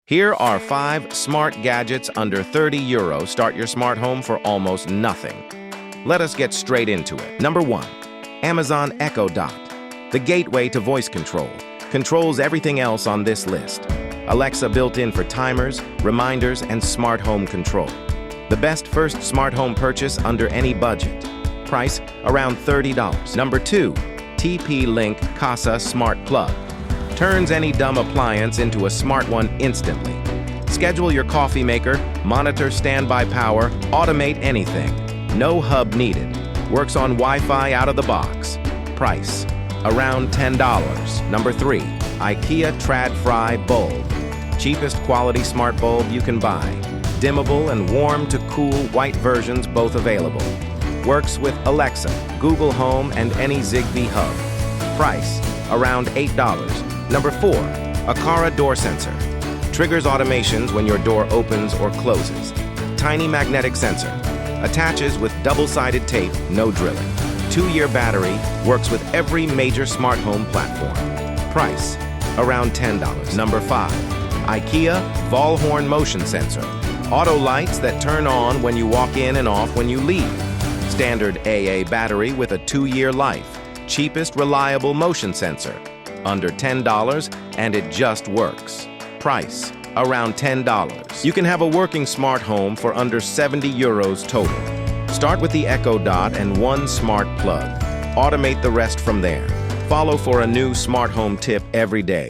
Here are 5 smart gadgets under €30. Start your smart home for almost nothing. Let us get straight into it. Number 1. Amazon Echo Dot. The gateway to voice control. Controls everything else on this list. Alexa built in for timers, reminders, and smart home control. The best first smart home purchase under any budget. Price around $30. Number 2. TP-Link Kasa Smart Plug. Turns any dumb appliance into a smart one instantly. Schedule your coffee maker, monitor standby power, automate anything. No hub needed. Works on Wi-Fi out of the box. Price around $10. Number 3. IKEA TRADFRI Bulb. Cheapest quality smart bulb you can buy. Dimmable and warm to cool white versions both available. Works with Alexa, Google Home, and any Zigbee hub. Price around $8. Number 4. Aqara Door Sensor. Triggers automations when your door opens or closes. Tiny magnetic sensor. Attaches with double-sided tape, no drilling. 2-year battery, works with every major smart home platform. Price around $10. Number 5. IKEA Vallhorn Motion Sensor. Auto lights that turn on when you walk in and off when you leave. Standard AA battery with a 2-year life. Cheapest reliable motion sensor. Under $10, and it just works. Price around $10. You can have a working smart home for under €70 total. Start with the Echo Dot and 1 smart plug. Automate the rest from there. Follow for a new smart home tip every day.